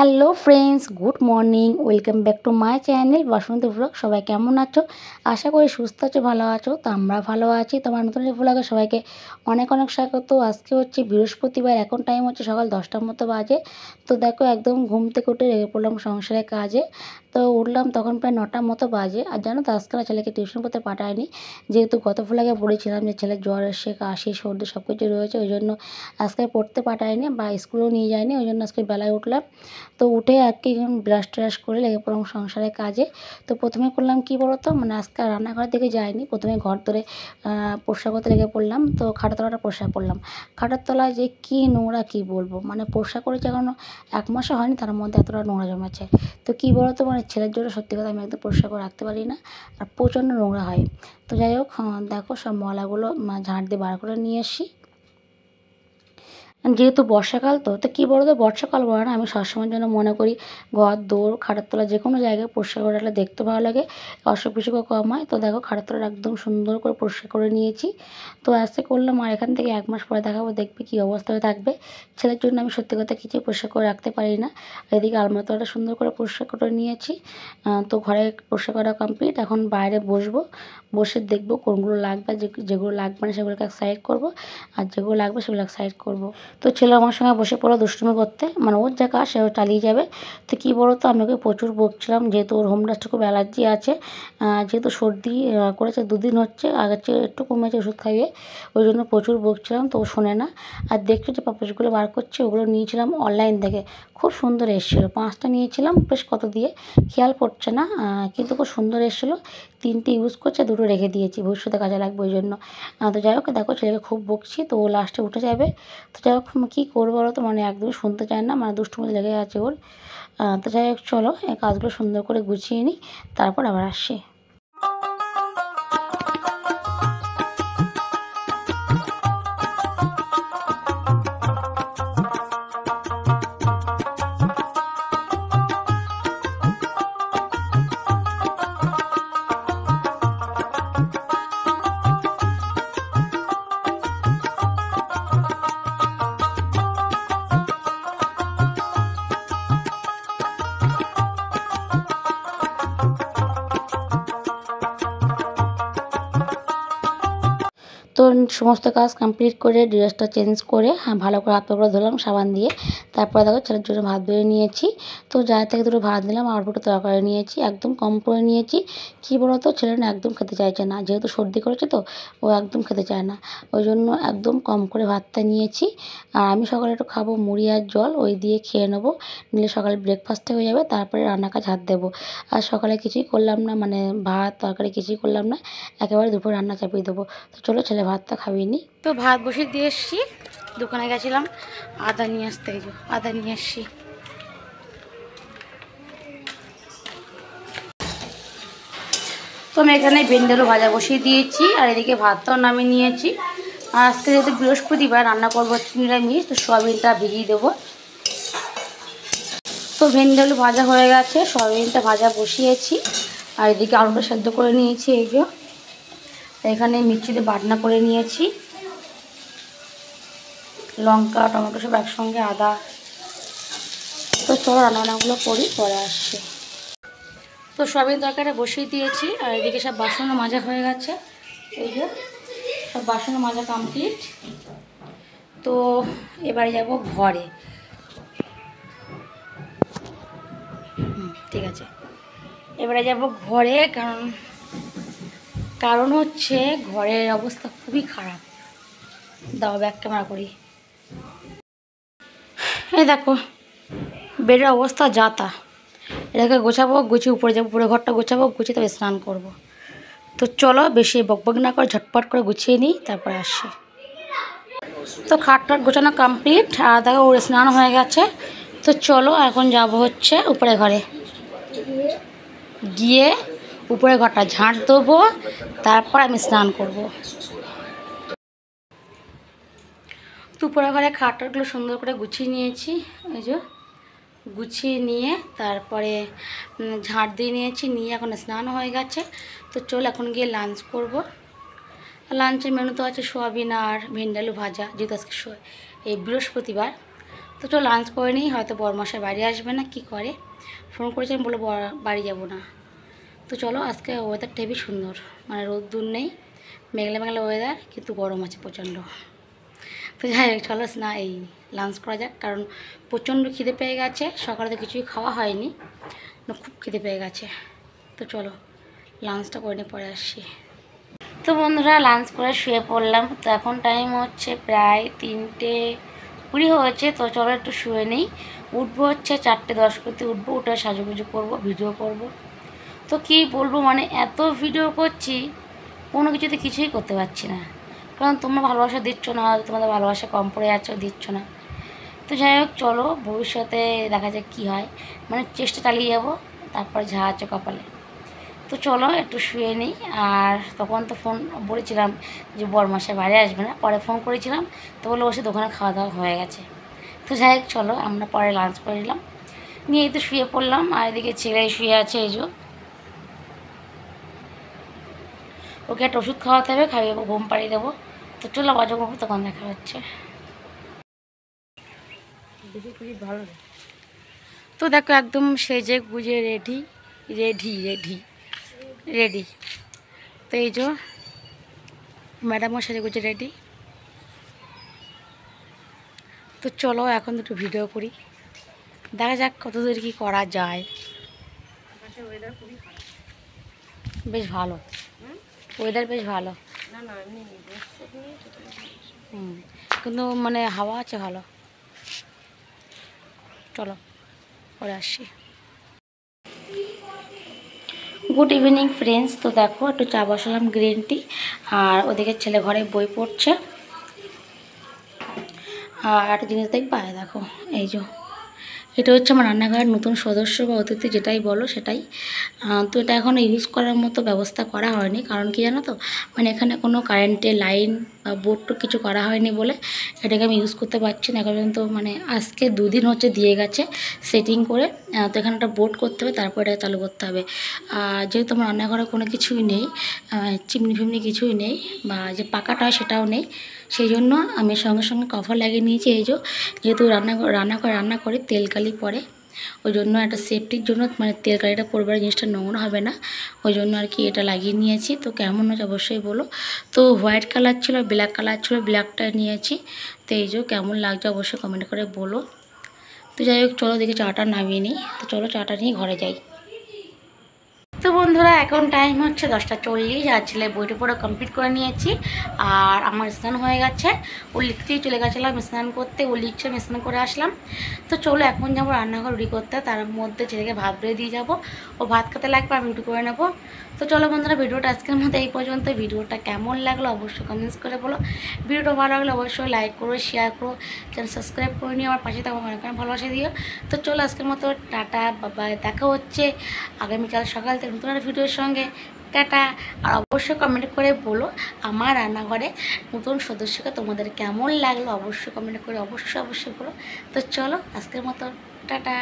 Hello friends, good morning. Welcome back to my channel Basanti blog. সবাই কেমন আছো? আশা করি সুস্থ আছো, ভালো আছো। তো আমরা ভালো আছি। তোমার নতুন ব্লগে সবাইকে অনেক অনেক স্বাগত। আজকে হচ্ছে বৃহস্পতিবার, এখন টাইম হচ্ছে সকাল 10টার মতো বাজে। তো দেখো একদম ঘুম থেকে উঠে লেগে পড়লাম সংসারের কাজে। তো উঠলাম তখন প্রায় 9টার মতো বাজে। আর জানো তো আজকাল ছেলেকে টিউশন করতে পাঠায়নি, যেহেতু গত ব্লগে বলেছিলাম যে ছেলের জ্বর এসে, কাশি, সর্দি সব কিছু রয়েছে, ওই জন্য আজকে পড়তে পাঠায়নি বা স্কুলেও নিয়ে যায়নি। ওই জন্য আজকে বেলায় উঠলাম। তো উঠে আর কি ব্রাশ ট্রাশ করে লেগে পড়লাম সংসারের কাজে। তো প্রথমে করলাম কি বলো তো, মানে আজকে রান্নাঘরের দিকে যাইনি, প্রথমে ঘর ধরে পরিষ্কার করতে লেগে পড়লাম। তো খাটের তলাটা পরিষ্কার করলাম। খাটের তলায় যে কি নোংরা কি বলবো, মানে পরিষ্কার করেছে এখনো 1 মাসও হয়নি, তার মধ্যে এতটা নোংরা জমেছে। তো কি বলো তো, মানে ছেলের জন্য সত্যি কথা আমি একদম পরিষ্কার করে রাখতে পারি না, আর প্রচণ্ড নোংরা হয়। তো যাই হোক, দেখো সব ময়লাগুলো ঝাঁট দিয়ে বার করে নিয়ে এসি। যেহেতু বর্ষাকাল, তো কী বলো তো, বর্ষাকাল বলে না, আমি সবসময়ের জন্য মনে করি ঘর দৌড় খাটের তলা যে কোনো জায়গায় পরিষ্কার করে রাখলে দেখতে ভালো লাগে, অসুখ বিসুখও কম হয়। তো দেখো খাটের তলাটা একদম সুন্দর করে পরিষ্কার করে নিয়েছি। তো আজকে করলাম, আর এখান থেকে 1 মাস পরে দেখাবো, দেখবে কী অবস্থা হয়ে থাকবে। ছেলের জন্য আমি সত্যি কথা কিছুই পরিষ্কার করে রাখতে পারি না। এদিকে আলমারি তলাটা সুন্দর করে পরিষ্কার করে নিয়েছি। তো ঘরে পরিষ্কার করা কমপ্লিট। এখন বাইরে বসবো, বসে দেখবো কোনগুলো লাগবে, যেগুলো লাগবে না সেগুলোকে এক সাইড করবো, আর যেগুলো লাগবে সেগুলো এক সাইড করবো। তো ছেলে আমার সঙ্গে বসে পড়লো দুষ্টুমি করতে, মানে ওর যা কাজ সেও চালিয়ে যাবে। তো কী বলো তো, আমি ওকে প্রচুর বকছিলাম, যেহেতু ওর হোম ডাস্টে খুব অ্যালার্জি আছে, যেহেতু সর্দি করেছে 2 দিন হচ্ছে, আগের চেয়ে একটু কমেছে ওষুধ খাইয়ে, ওই জন্য প্রচুর বকছিলাম। তো ও শোনে না। আর দেখছো যে পাপোশগুলো বার করছে, ওগুলো নিয়েছিলাম অনলাইন থেকে, খুব সুন্দর এসেছিলো। 5টা নিয়েছিলাম, বেশ কত দিয়ে খেয়াল পড়ছে না, কিন্তু খুব সুন্দর এসেছিলো। 3টে ইউজ করছে, 2টো রেখে দিয়েছি, ভবিষ্যতে কাজে লাগবে ওই জন্য। তো যাই হোক, দেখো ছেলেকে খুব বকছি, তো ও লাস্টে উঠে যাবে। তো যাই হোক, কী করবো বলো তো, মানে একদমই শুনতে চায় না, মানে দুষ্টুমি লেগে আছে ওর। তো যাই হোক, চলো এই কাজগুলো সুন্দর করে গুছিয়ে নিই, তারপর আবার আসি। তো সমস্ত কাজ কমপ্লিট করে ড্রেসটা চেঞ্জ করে ভালো করে হাত পাগুলো ধুলাম সাবান দিয়ে। তারপরে দেখো ছেলের জন্য ভাত বেড়ে নিয়েছি। তো যার থেকে 2টো ভাত নিলাম, আর 2টো তরকারি নিয়েছি, একদম কম করে নিয়েছি। কী বলো তো, ছেলে না একদম খেতে চাইছে না, যেহেতু সর্দি করেছে তো ও একদম খেতে চায় না, ওই জন্য একদম কম করে ভাতটা নিয়েছি। আর আমি সকালে একটু খাবো মুড়ি আর জল, ওই দিয়ে খেয়ে নেবো, নিলে সকালে ব্রেকফাস্টটা হয়ে যাবে, তারপরে রান্নার কাজ হাত দেবো। আর সকালে কিছুই করলাম না, মানে ভাত তরকারি কিছুই করলাম না, একেবারে দুপুরে রান্না চাপিয়ে দেবো। তো চলো ছেলে ভাতটা খাবিয়ে নি। তো ভাত বসিয়ে দিয়ে এসছি, দোকানে গেছিলাম আদা নিয়ে আসতে, এই যে আদা নিয়ে এসছি। তো আমি এখানে ভেন্ডি আলু ভাজা বসিয়ে দিয়েছি, আর এদিকে ভাতটাও নামিয়ে নিয়েছি। আর আজকে যেহেতু বৃহস্পতিবার রান্না করবো নিরামিষ, তো সয়াবিনটা ভিজিয়ে দেবো। তো ভেন্ডি আলু ভাজা হয়ে গেছে, সয়াবিনটা ভাজা বসিয়েছি, আর এদিকে আলুটা সেদ্ধ করে নিয়েছি। এই যে এখানে মিক্সিতে বাটনা করে নিয়েছি, লঙ্কা টমেটো সব একসঙ্গে, আদা। তো চলো রান্নাবান্নাগুলো করি, পরে আসছি। তো সয়াবিন তরকারিটা বসিয়ে দিয়েছি, আর এদিকে সব বাসনও মাজা হয়ে গেছে। এই যে সব বাসনও মাজা কমপ্লিট। তো এবারে যাব ঘরে। ঠিক আছে, এবারে যাব ঘরে, কারণ হচ্ছে ঘরের অবস্থা খুবই খারাপ। দাও ব্যাক ক্যামেরা করি। এই দেখো বেডের অবস্থা যাতা, এটাকে গোছাবো, গুছিয়ে উপরে যাবো, উপরে ঘরটা গোছাবো, গুছিয়ে তবে স্নান করব। তো চলো বেশি বকবক না করে ঝটপট করে গুছিয়ে নিই, তারপরে আসি। তো খাট টাট গোছানো কমপ্লিট, আর দেখো ওর স্নান হয়ে গেছে। তো চলো এখন যাব হচ্ছে উপরে ঘরে, গিয়ে উপরে ঘরটা ঝাঁট দেবো, তারপর আমি স্নান করব। তো উপরে ঘরে খাট টাটগুলো সুন্দর করে গুছিয়ে নিয়েছি, এই যে গুছিয়ে নিয়ে তারপরে ঝাঁট দিয়ে নিয়েছি, নিয়ে এখন স্নান হয়ে গেছে। তো চল এখন গিয়ে লাঞ্চ করব। লাঞ্চের মেনু তো আছে সোয়াবিন আর ভেন্ডি আলু ভাজা, যেহেতু আজকে এই বৃহস্পতিবার। তো চলো লাঞ্চ করে নিই, হয়তো বরমশাই বাড়ি আসবে না কি করে, ফোন করেছিলাম বলে বাড়ি যাব না। তো চলো, আজকে ওয়েদারটা হেবি সুন্দর, মানে রোদ্দুর নেই, মেঘলা মেঘলা ওয়েদার, কিন্তু গরম আছে প্রচণ্ড। তো যাই হোক চলো এই লাঞ্চ করা যাক, কারণ প্রচণ্ড খিদে পেয়ে গেছে, সকালে তো কিছুই খাওয়া হয়নি, খুব খিদে পেয়ে গেছে। তো চলো লাঞ্চটা করে নিয়ে পরে আসছি। তো বন্ধুরা লাঞ্চ করে শুয়ে পড়লাম। তো এখন টাইম হচ্ছে প্রায় 3:20 হয়েছে। তো চলো একটু শুয়ে নিই। উঠবো হচ্ছে 4:10 করতে উঠবো, উঠে সাজুগুজু করবো, ভিডিও করব। তো কি বলবো, মানে এত ভিডিও করছি, কোনো কিছুতে কিছুই করতে পারছি না, কারণ তোমরা ভালোবাসা দিচ্ছ না, হয়তো তোমাদের ভালোবাসা কম পড়ে যাচ্ছে, দিচ্ছ না। তো যাই হোক চলো, ভবিষ্যতে দেখা যাক কী হয়, মানে চেষ্টা চালিয়ে যাবো, তারপর যা আছে কপালে। তো চলো একটু শুয়ে নিই। আর তখন তো ফোন বলেছিলাম যে বরমাসে বাড়ি আসবে না, পরে ফোন করেছিলাম, তো বলে বসে দোকানে খাওয়া দাওয়া হয়ে গেছে। তো যাই হোক চলো, আমরা পরে লাঞ্চ করে নিলাম, নিয়ে তো শুয়ে পড়লাম। আর এদিকে ছেলে শুয়ে আছে, এই যে ওকে একটা ওষুধ খাওয়াতে হবে, খাইয়ে ঘুম পাড়িয়ে দেবো। তো চলো আবার যখন তখন দেখা হচ্ছে। তো দেখো একদম সেজে গুজে রেডি রেডি রেডি রেডি। তো এই যে ম্যাডামও সেজে গুজে রেডি। তো চলো এখন একটু ভিডিও করি, দেখা যাক কতদূর কি করা যায়। বেশ ভালো ওয়েদার, বেশ ভালো। কিন্তু মানে হাওয়া আছে ভালো। চলো পরে আসছি। Good evening friends. তো দেখো একটু চা বসালাম, গ্রিন টি, আর ওদিকে ছেলে ঘরে বই পড়ছে। আর একটা জিনিস দেখবা, দেখো এই যে এটা হচ্ছে আমার রান্নাঘরের নতুন সদস্য বা অতিথি, যেটাই বলো সেটাই। তো এটা এখনও ইউজ করার মতো ব্যবস্থা করা হয়নি, কারণ কি জানো তো, মানে এখানে কোনো কারেন্টের লাইন বা বোর্ড কিছু করা হয়নি বলে এটাকে আমি ইউজ করতে পারছি না এখন পর্যন্ত। মানে আজকে 2 দিন হচ্ছে দিয়ে গেছে সেটিং করে। তো এখানে একটা বোর্ড করতে হবে, তারপর এটা চালু করতে হবে। আর যেহেতু আমার রান্নাঘরে কোনো কিছুই নেই, চিমনি ফিমনি কিছুই নেই, বা যে পাকাটা হয় সেটাও নেই, সেই জন্য আমি সঙ্গে সঙ্গে কভার লাগিয়ে নিয়েছি। এই যে যেহেতু রান্না করে তেল কালি পরে, ওই জন্য একটা সেফটির জন্য, মানে তেল কালিটা পড়বার জিনিসটা নোংরা হবে না, ওই জন্য আর কি এটা লাগিয়ে নিয়েছি। তো কেমন হচ্ছে অবশ্যই বলো। তো হোয়াইট কালার ছিল, ব্ল্যাক কালার ছিল, ব্ল্যাকটা নিয়েছি। তো এই যে কেমন লাগছে অবশ্যই কমেন্ট করে বলো। তো যাই হোক চলো দেখি চাটা নামিয়ে নিই। তো চলো চাটা নিয়ে ঘরে যাই। তো বন্ধুরা এখন টাইম হচ্ছে 10:40। আর ছেলে বইটা পড়া কমপ্লিট করে নিয়েছি, আর আমার স্নান হয়ে গেছে। ও লিখতেই চলে গেছিলাম স্নান করতে, ও লিখছে, আমি স্নান করে আসলাম। তো চলো এখন যাবো রান্নাঘর রুটি করতে, তার মধ্যে ছেলেকে ভাত বেড়ে দিয়ে যাবো, ও ভাত খেতে লাগবে, আমি রুটি করে নেবো। তো চলো বন্ধুরা ভিডিওটা আজকের মতো এই পর্যন্ত। ভিডিওটা কেমন লাগলো অবশ্যই কমেন্টস করে বলো। ভিডিওটা ভালো লাগলে অবশ্যই লাইক করো, শেয়ার করো, চ্যানেল সাবস্ক্রাইব করে নিও, আমার পাশে থাকো, অনেক ভালোবাসা দিও। তো চলো আজকের মতো টাটা, বাবাই, দেখা হচ্ছে আগামীকাল সকাল থেকে নতুন একটা ভিডিওর সঙ্গে। টাটা। আর অবশ্যই কমেন্ট করে বলো আমার রান্নাঘরে নতুন সদস্যকে তোমাদের কেমন লাগলো, অবশ্যই কমেন্ট করে অবশ্যই বলো। তো চলো আজকের মতো টাটা।